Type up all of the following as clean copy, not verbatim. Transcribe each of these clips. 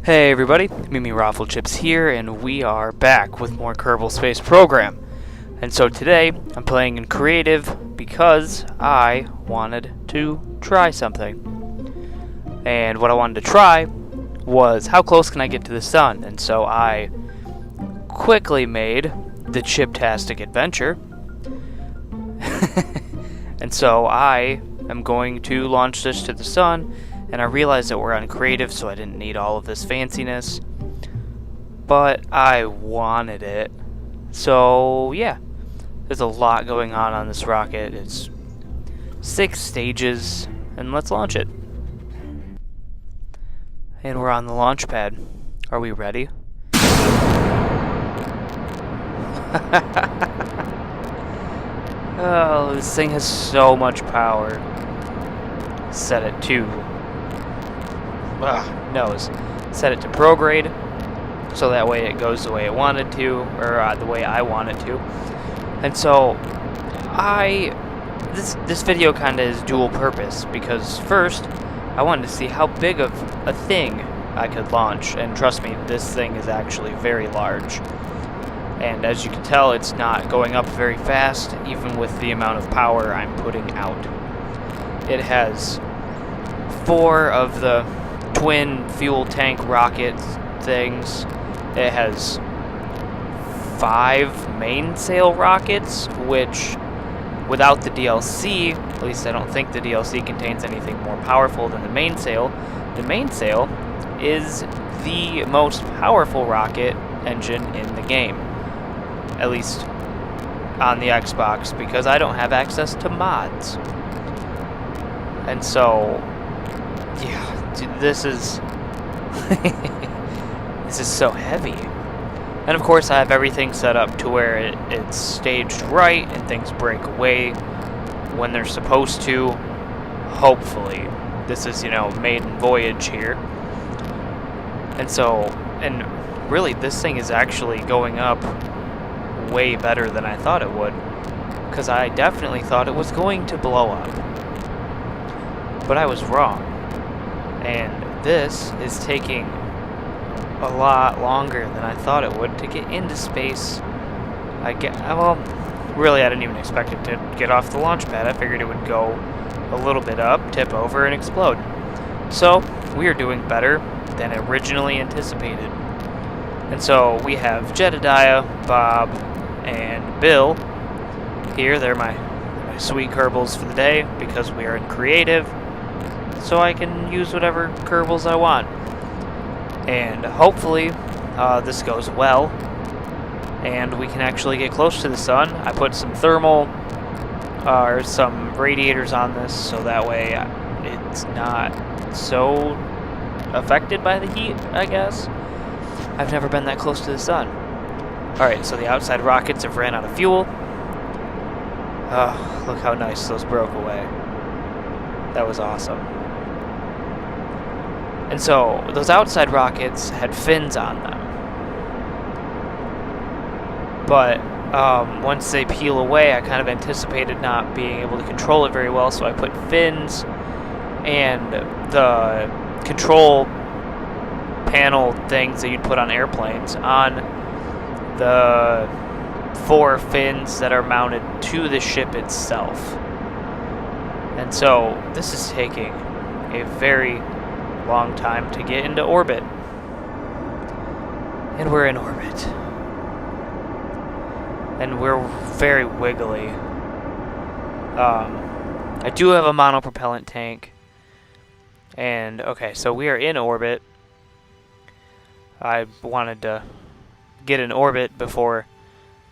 Hey everybody, MEMEroflCHIPPS here, and we are back with more Kerbal Space Program. And so today, I'm playing in creative because I wanted to try something. And what I wanted to try was how close can I get to the sun? And so I quickly made the Chiptastic adventure. And so I am going to launch this to the sun. And I realized that we're on creative, so I didn't need all of this fanciness. But I wanted it. So, yeah. There's a lot going on this rocket. It's 6 stages, and let's launch it. And we're on the launch pad. Are we ready? Oh, this thing has so much power. Set it to... nose. Set it to prograde, so that way it goes the way it wanted to, or the way I want it to. And so, this video kind of is dual purpose, because first, I wanted to see how big of a thing I could launch, and trust me, this thing is actually very large. And as you can tell, it's not going up very fast, even with the amount of power I'm putting out. It has 4 of the twin fuel tank rocket things. It has 5 mainsail rockets, which without the DLC, at least I don't think the DLC contains anything more powerful than the mainsail. The mainsail is the most powerful rocket engine in the game, at least on the Xbox, because I don't have access to mods. And so, yeah. Dude, this is this is so heavy. And of course I have everything set up to where it's staged right and things break away when they're supposed to. Hopefully. This is, maiden voyage here. And so, and really this thing is actually going up way better than I thought it would. Because I definitely thought it was going to blow up. But I was wrong. And this is taking a lot longer than I thought it would to get into space. Well, really I didn't even expect it to get off the launch pad. I figured it would go a little bit up, tip over, and explode. So, we are doing better than originally anticipated. And so, we have Jedediah, Bob, and Bill here. They're my sweet Kerbals for the day, because we are in creative. So I can use whatever Kerbals I want. And hopefully this goes well, and we can actually get close to the sun. I put some thermal, or some radiators on this, so that way it's not so affected by the heat, I guess. I've never been that close to the sun. Alright, so the outside rockets have ran out of fuel. Oh, look how nice those broke away. That was awesome. And so, those outside rockets had fins on them. But, once they peel away, I kind of anticipated not being able to control it very well, so I put fins and the control panel things that you'd put on airplanes on the 4 fins that are mounted to the ship itself. And so, this is taking a very long time to get into orbit. And we're in orbit. And we're very wiggly. I do have a monopropellant tank. And, okay, so we are in orbit. I wanted to get in orbit before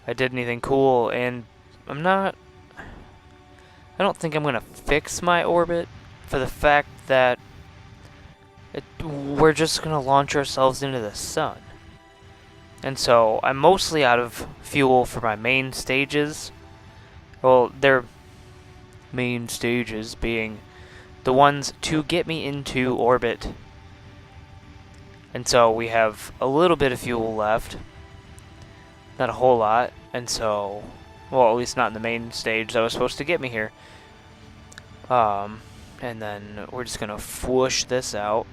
I did anything cool, and I don't think I'm gonna fix my orbit for the fact that we're just going to launch ourselves into the sun. And so, I'm mostly out of fuel for my main stages. Well, their main stages being the ones to get me into orbit. And so, we have a little bit of fuel left. Not a whole lot. And so, well, at least not in the main stage that was supposed to get me here. And then we're just going to whoosh this out.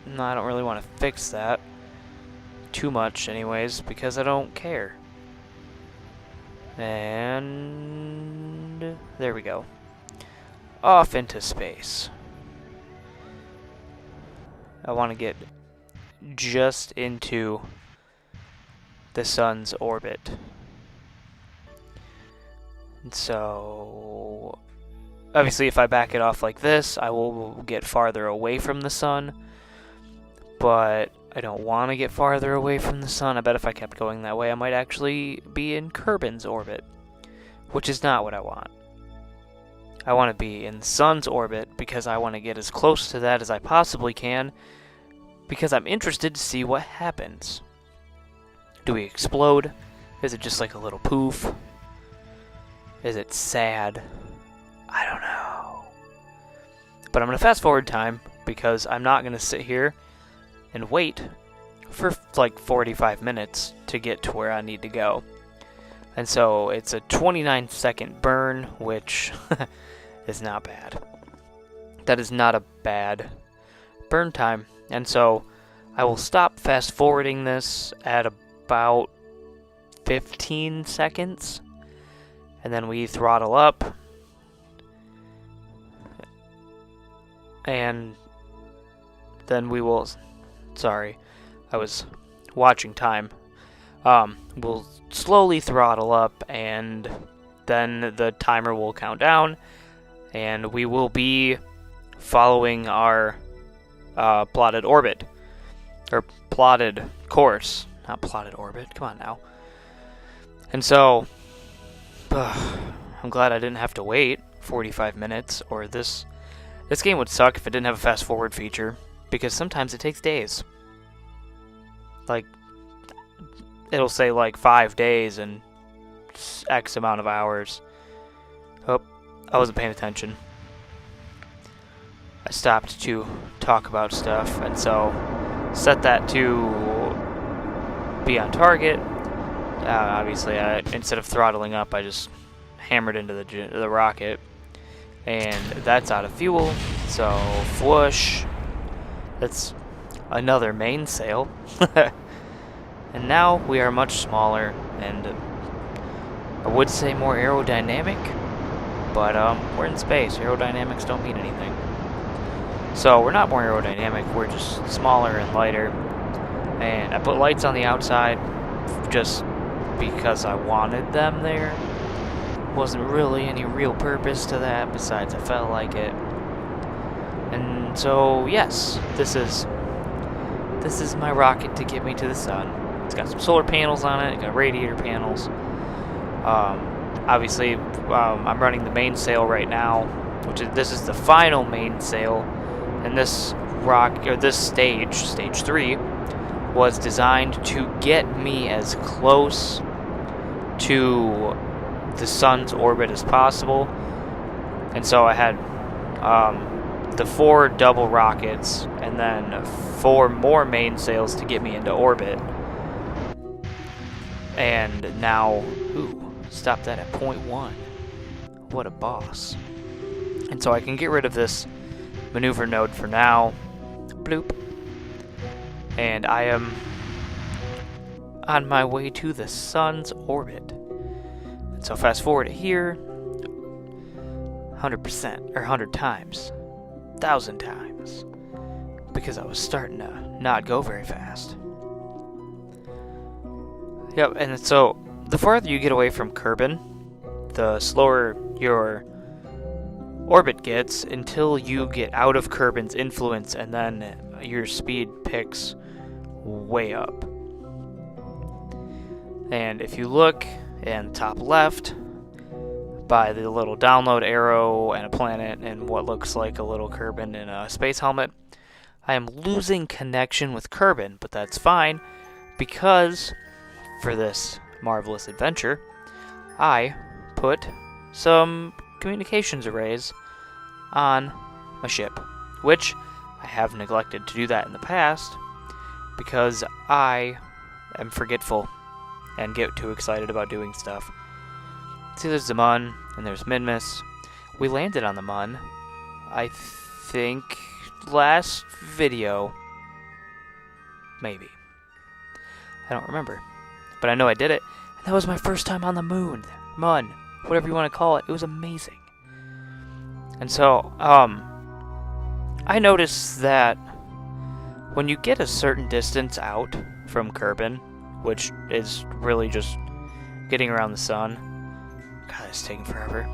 No, I don't really want to fix that too much anyways, because I don't care. And there we go. Off into space. I want to get just into the sun's orbit. And so, obviously if I back it off like this, I will get farther away from the sun. But I don't want to get farther away from the sun. I bet if I kept going that way, I might actually be in Kerbin's orbit, which is not what I want. I want to be in the sun's orbit because I want to get as close to that as I possibly can, because I'm interested to see what happens. Do we explode? Is it just like a little poof? Is it sad? I don't know. But I'm going to fast forward time because I'm not going to sit here and wait for like 45 minutes to get to where I need to go. And so it's a 29-second burn, which is not bad. That is not a bad burn time. And so I will stop fast forwarding this at about 15 seconds. And then we throttle up. And then we will... Sorry, I was watching time. We'll slowly throttle up, and then the timer will count down, and we will be following our plotted orbit, or plotted course, not plotted orbit. Come on now. And so, I'm glad I didn't have to wait 45 minutes, or this game would suck if it didn't have a fast forward feature, because sometimes it takes days. Like, it'll say like 5 days and X amount of hours. Oh, I wasn't paying attention. I stopped to talk about stuff, and so set that to be on target. Obviously, instead of throttling up, I just hammered into the rocket, and that's out of fuel. So, whoosh. That's another mainsail. And now we are much smaller, and I would say more aerodynamic, but we're in space. Aerodynamics don't mean anything. So we're not more aerodynamic, we're just smaller and lighter. And I put lights on the outside just because I wanted them there. Wasn't really any real purpose to that, besides I felt like it. And so, yes, this is my rocket to get me to the sun. It's got some solar panels on it, got radiator panels. Obviously, I'm running the mainsail right now, this is the final mainsail, and this stage, stage 3, was designed to get me as close to the sun's orbit as possible. And so I had the 4 double rockets and then 4 more mainsails to get me into orbit. And now, stop that at 0.1. What a boss. And so I can get rid of this maneuver node for now. Bloop. And I am on my way to the sun's orbit. And so fast forward to here, 100%, or 100 times, 1,000 times, because I was starting to not go very fast. Yep, and so the farther you get away from Kerbin, the slower your orbit gets until you get out of Kerbin's influence, and then your speed picks way up. And if you look in top left by the little download arrow and a planet and what looks like a little Kerbin in a space helmet, I am losing connection with Kerbin, but that's fine, because for this marvelous adventure, I put some communications arrays on my ship, which I have neglected to do that in the past because I am forgetful and get too excited about doing stuff. See, there's the Mun and there's Minmus. We landed on the Mun, I think last video, Maybe. I don't remember. But I know I did it. And that was my first time on the moon. Mun. Whatever you want to call it. It was amazing. And so, I noticed that when you get a certain distance out from Kerbin, which is really just getting around the sun. God, it's taking forever.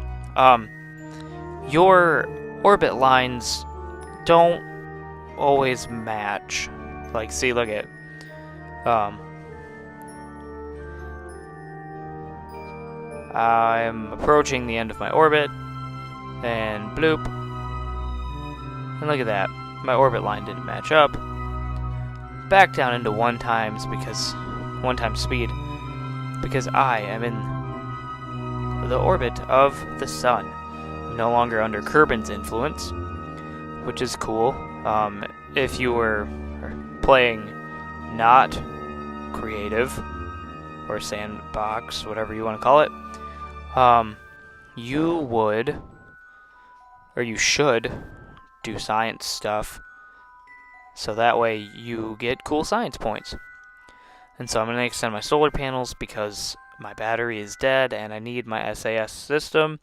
Your orbit lines don't always match. Like, see, look at, I'm approaching the end of my orbit, and bloop. And look at that. My orbit line didn't match up. Back down into 1 times speed, because I am in the orbit of the sun. I'm no longer under Kerbin's influence, which is cool. If you were playing not creative or sandbox, whatever you want to call it, you would, or you should, do science stuff, so that way you get cool science points. And so I'm going to extend my solar panels because my battery is dead and I need my SAS system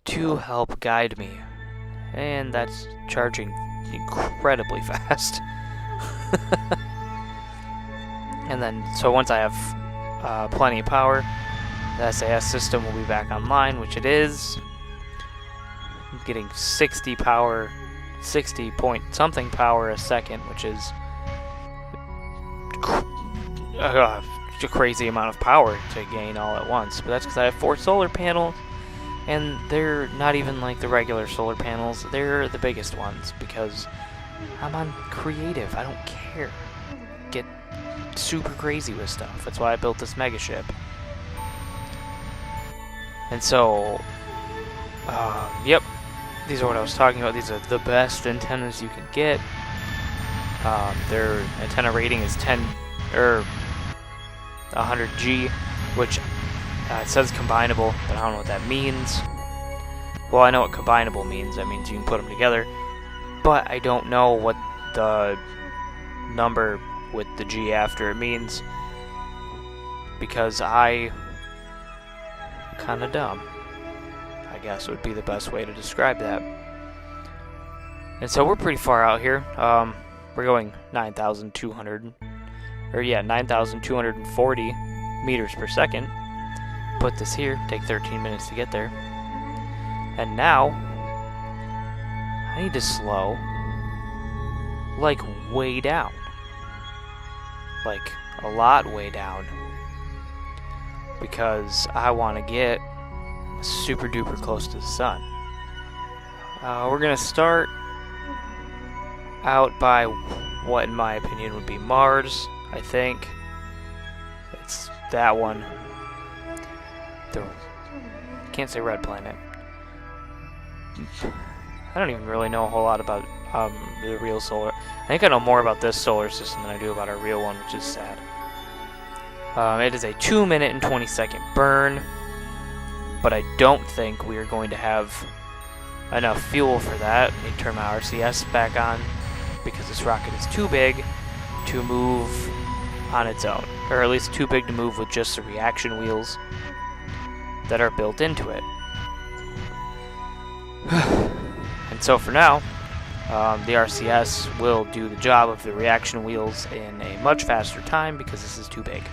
to help guide me. And that's charging incredibly fast. And then, so once I have plenty of power, the SAS system will be back online, which it is. I'm getting 60 point something power a second, which is a crazy amount of power to gain all at once. But that's because I have 4 solar panels, and they're not even like the regular solar panels. They're the biggest ones because I'm on creative. I don't care. Get super crazy with stuff. That's why I built this mega ship. And so, yep, these are what I was talking about. These are the best antennas you can get. Their antenna rating is 100G, which it says combinable, but I don't know what that means. Well, I know what combinable means. That means you can put them together, but I don't know what the number with the G after it means, because I kind of dumb, I guess would be the best way to describe that. And so we're pretty far out here. We're going 9,240 meters per second. Put this here, take 13 minutes to get there. And now, I need to slow, like, way down. Like, a lot way down. Because I want to get super duper close to the sun. We're going to start out by what in my opinion would be Mars, I think. It's that one. Can't say red planet. I don't even really know a whole lot about the real solar. I think I know more about this solar system than I do about our real one, which is sad. It is a 2-minute and 20-second burn, but I don't think we are going to have enough fuel for that. Let me turn my RCS back on, because this rocket is too big to move on its own, or at least too big to move with just the reaction wheels that are built into it. And so for now, the RCS will do the job of the reaction wheels in a much faster time because this is too big.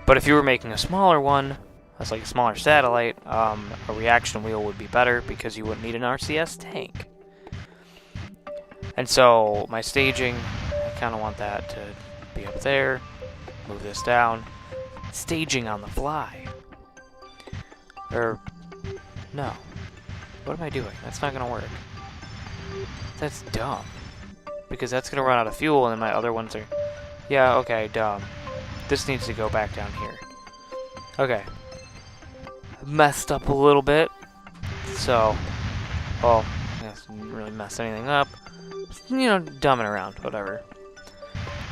But if you were making a smaller one, that's like a smaller satellite, a reaction wheel would be better because you wouldn't need an RCS tank. And so my staging, I kind of want that to be up there. Move this down. Staging on the fly. Or, no. What am I doing? That's not going to work. That's dumb. Because that's going to run out of fuel and then my other ones are... Yeah, okay, dumb. This needs to go back down here. Okay. Messed up a little bit. So, well, I didn't really mess anything up. You know, dumbing around, whatever.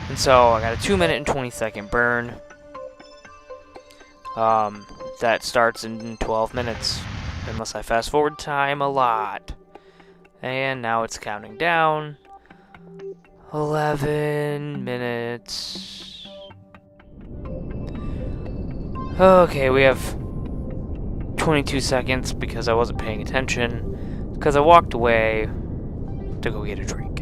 And so, I got a 2-minute and 20-second burn. That starts in 12 minutes. Unless I fast forward time a lot. And now it's counting down. 11 minutes. Okay, we have 22 seconds because I wasn't paying attention, because I walked away to go get a drink.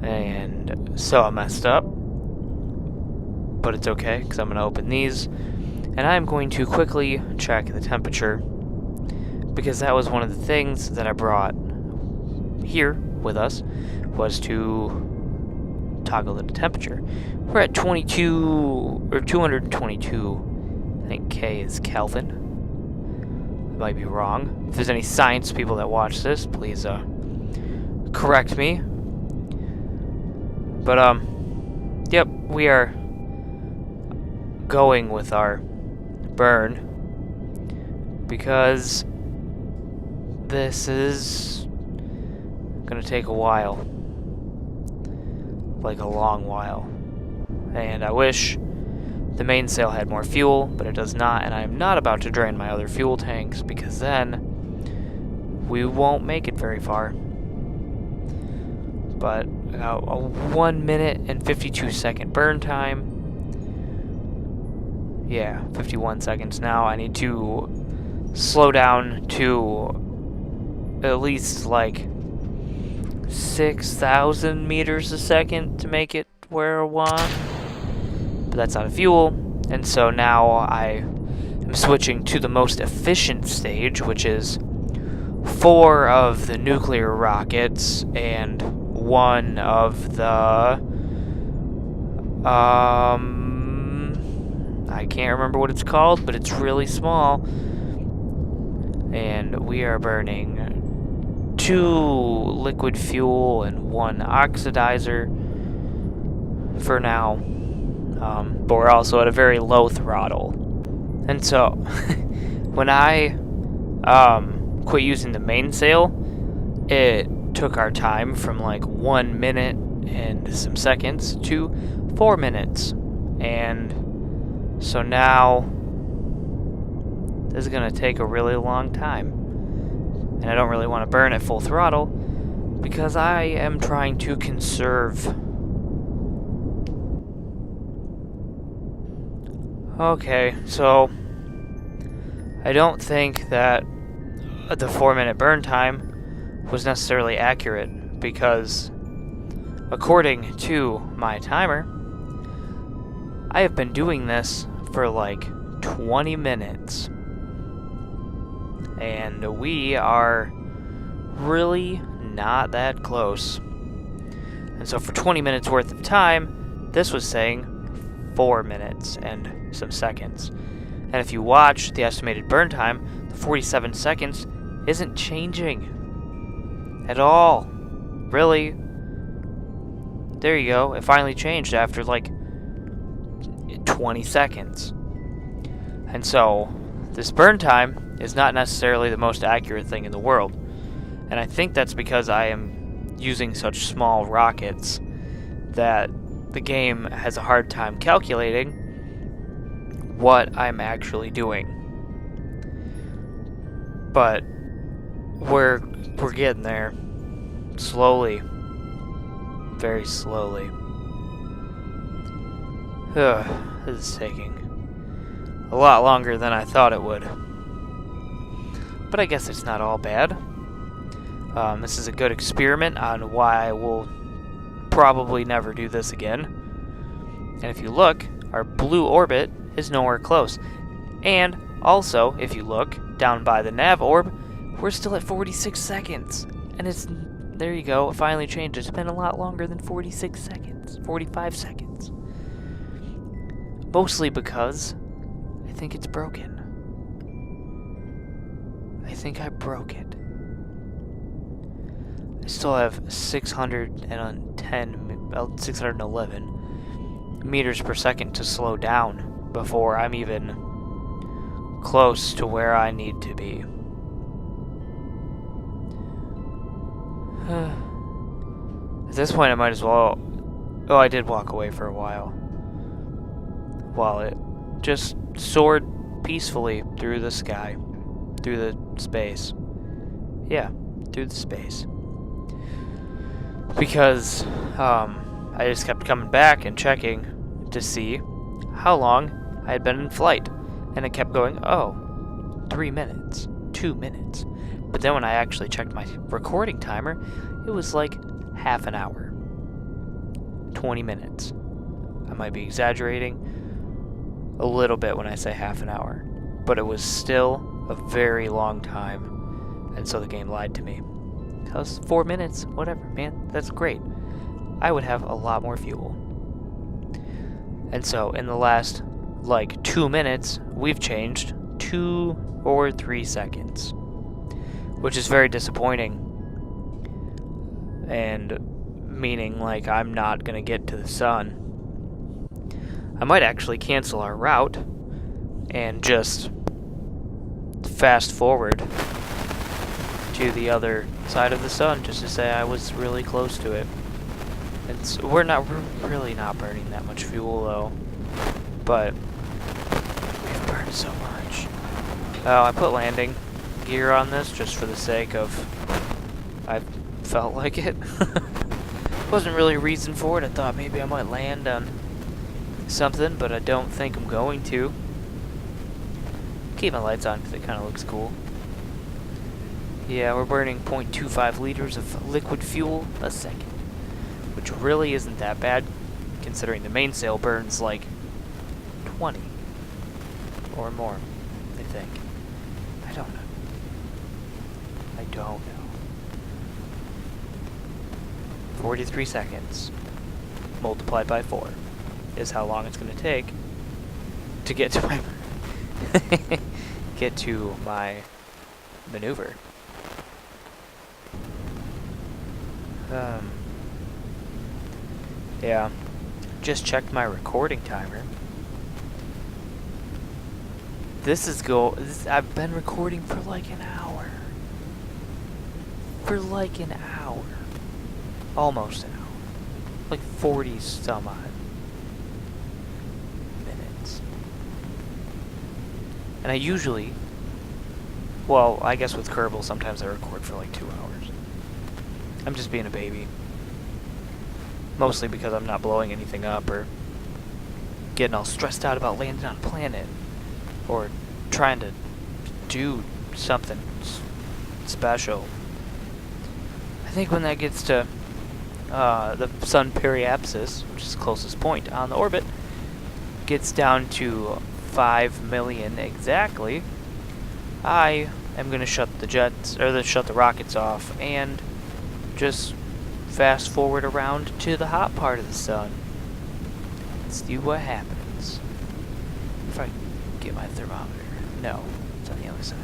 And so I messed up, but it's okay because I'm going to open these, and I'm going to quickly check the temperature, because that was one of the things that I brought here with us, was to toggle the temperature. We're at 22 or 222. I think K is Kelvin. I might be wrong. If there's any science people that watch this, please correct me. But yep, we are going with our burn because this is gonna take a while, like a long while, and I wish the mainsail had more fuel, but it does not, and I'm not about to drain my other fuel tanks because then we won't make it very far. But a 1 minute and 52 second burn time. Yeah, 51 seconds now. I need to slow down to at least like 6,000 meters a second to make it where I want. But that's out of fuel, and so now I am switching to the most efficient stage, which is 4 of the nuclear rockets and 1 of the I can't remember what it's called, but it's really small, and we are burning 2 liquid fuel and 1 oxidizer for now. But we're also at a very low throttle. And so, when I quit using the mainsail, it took our time from like 1 minute and some seconds to 4 minutes. And so now, this is going to take a really long time. And I don't really want to burn at full throttle because I am trying to conserve. Okay, so I don't think that the 4 minute burn time was necessarily accurate because according to my timer, I have been doing this for like 20 minutes and we are really not that close. And so for 20 minutes worth of time, this was saying 4 minutes and some seconds. And if you watch the estimated burn time, the 47 seconds isn't changing at all. Really. There you go. It finally changed after like 20 seconds. And so this burn time is not necessarily the most accurate thing in the world. And I think that's because I am using such small rockets that the game has a hard time calculating what I'm actually doing. But we're getting there. Slowly. Very slowly. Ugh, this is taking a lot longer than I thought it would. But I guess it's not all bad. This is a good experiment on why I will probably never do this again. And if you look, our blue orbit is nowhere close. And also, if you look down by the nav orb, we're still at 46 seconds. And it's, there you go, it finally changed. It's been a lot longer than 46 seconds, 45 seconds. Mostly because I think it's broken. I think I broke it. I still have 611 meters per second to slow down before I'm even close to where I need to be. At this point I might as well... Oh, I did walk away for a while it just soared peacefully through the sky, through the space. Yeah, through the space. because I just kept coming back and checking to see how long I had been in flight, and it kept going, oh, 3 minutes, 2 minutes. But then when I actually checked my recording timer, it was like half an hour, 20 minutes. I might be exaggerating a little bit when I say half an hour, but it was still a very long time, and so the game lied to me. That was 4 minutes, whatever, man, that's great. I would have a lot more fuel. And so in the last, like, 2 minutes, we've changed 2 or 3 seconds, which is very disappointing, and meaning, like, I'm not gonna get to the sun. I might actually cancel our route and just fast forward to the other side of the sun just to say I was really close to it. We're really not burning that much fuel though, but we've burned so much. Oh, I put landing gear on this just for the sake of I felt like it. Wasn't really a reason for it. I thought maybe I might land on something, but I don't think I'm going to. Keep my lights on because it kind of looks cool. Yeah, we're burning 0.25 liters of liquid fuel a second, which really isn't that bad, considering the mainsail burns like 20 or more, I think. I don't know. I don't know. 43 seconds multiplied by 4 is how long it's going to take to get to my maneuver. Yeah, just checked my recording timer. I've been recording for like an hour. Almost an hour. Like 40 some odd minutes. And I usually, well, I guess with Kerbal sometimes I record for like 2 hours. I'm just being a baby. Mostly because I'm not blowing anything up or getting all stressed out about landing on a planet or trying to do something special. I think when that gets to the sun periapsis, which is the closest point on the orbit, gets down to 5 million exactly, I am going to shut the rockets off and just fast forward around to the hot part of the sun. Let's see what happens. If I get my thermometer. No, it's on the other side.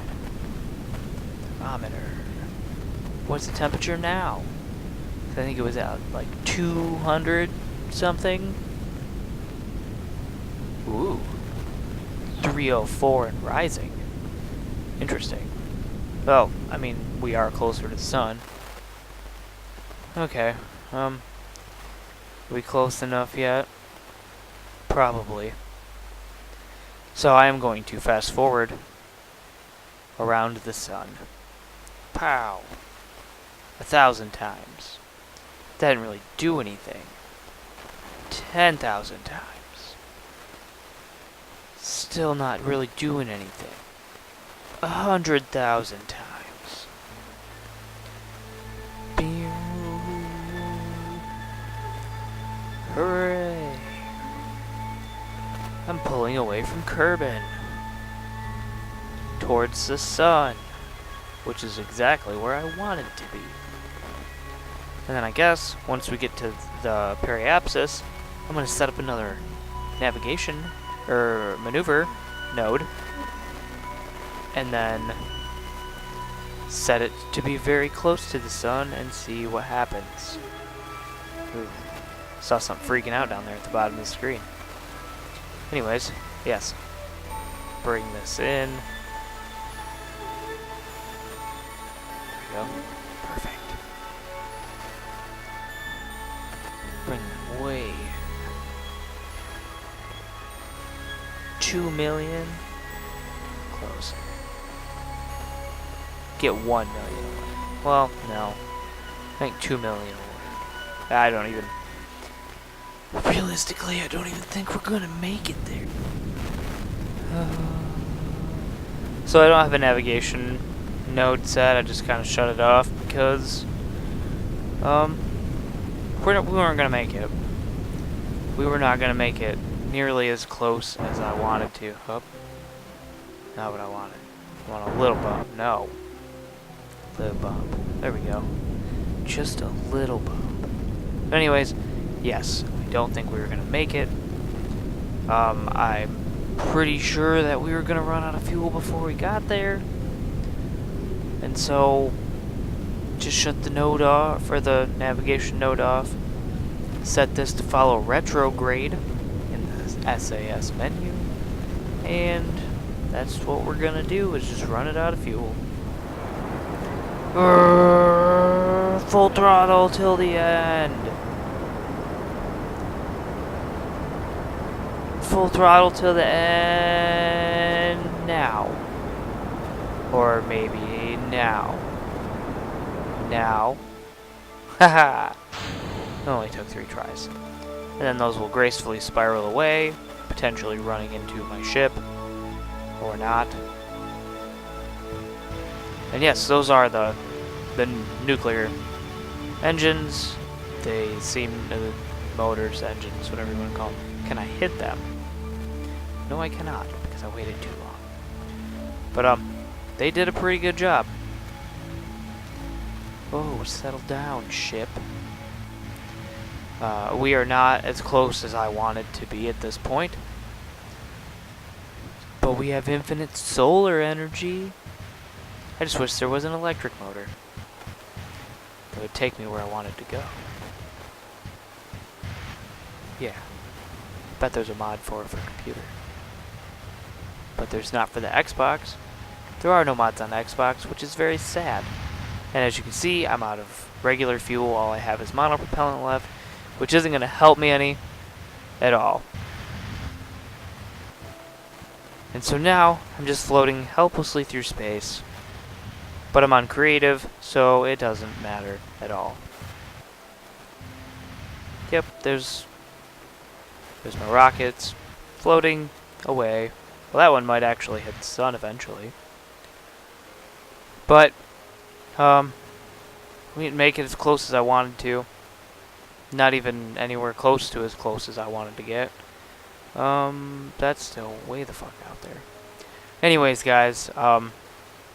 Thermometer. What's the temperature now? I think it was at like 200 something. Ooh. 304 and rising. Interesting. Well, I mean, we are closer to the sun. Okay, are we close enough yet? Probably. So I am going to fast forward around the sun. Pow! 1,000 times. That didn't really do anything. 10,000 times. Still not really doing anything. 100,000 times. Hooray! I'm pulling away from Kerbin towards the sun, which is exactly where I want it to be. And then I guess once we get to the periapsis, I'm going to set up another navigation or maneuver node, and then set it to be very close to the sun and see what happens. Ooh. Saw something freaking out down there at the bottom of the screen. Anyways, yes. Bring this in. There we go. Perfect. Bring them way. 2 million. Close. Get 1 million away. Well, no. I think 2 million away. I don't even... Realistically, I don't even think we're gonna make it there. So I don't have a navigation node set. I just kind of shut it off because we weren't gonna make it. We were not gonna make it nearly as close as I wanted to. Oh, not what I wanted. I want a little bump. No, little bump. There we go. Just a little bump. But anyways, yes, I don't think we were gonna make it. I'm pretty sure that we were gonna run out of fuel before we got there, and so just shut the node off, or the navigation node off. Set this to follow retrograde in the SAS menu, and that's what we're gonna do, is just run it out of fuel. Full throttle till the end. Full throttle till the end now. Or maybe now. Now. Haha. It only took 3 tries. And then those will gracefully spiral away, potentially running into my ship. Or not. And yes, those are the nuclear engines. They seem... motors, engines, whatever you want to call them. Can I hit them? No, I cannot, because I waited too long. But, they did a pretty good job. Oh, settle down, ship. We are not as close as I wanted to be at this point. But we have infinite solar energy. I just wish there was an electric motor that would take me where I wanted to go. Yeah. Bet there's a mod for it for computer. But there's not for the Xbox. There are no mods on the Xbox, which is very sad. And as you can see, I'm out of regular fuel. All I have is monopropellant left, which isn't going to help me any at all. And so now, I'm just floating helplessly through space. But I'm on creative, so it doesn't matter at all. Yep, there's my rockets floating away. Well, that one might actually hit the sun eventually. But, we didn't make it as close as I wanted to. Not even anywhere close to as close as I wanted to get. That's still way the fuck out there. Anyways, guys,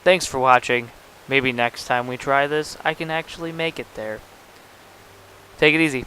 thanks for watching. Maybe next time we try this, I can actually make it there. Take it easy.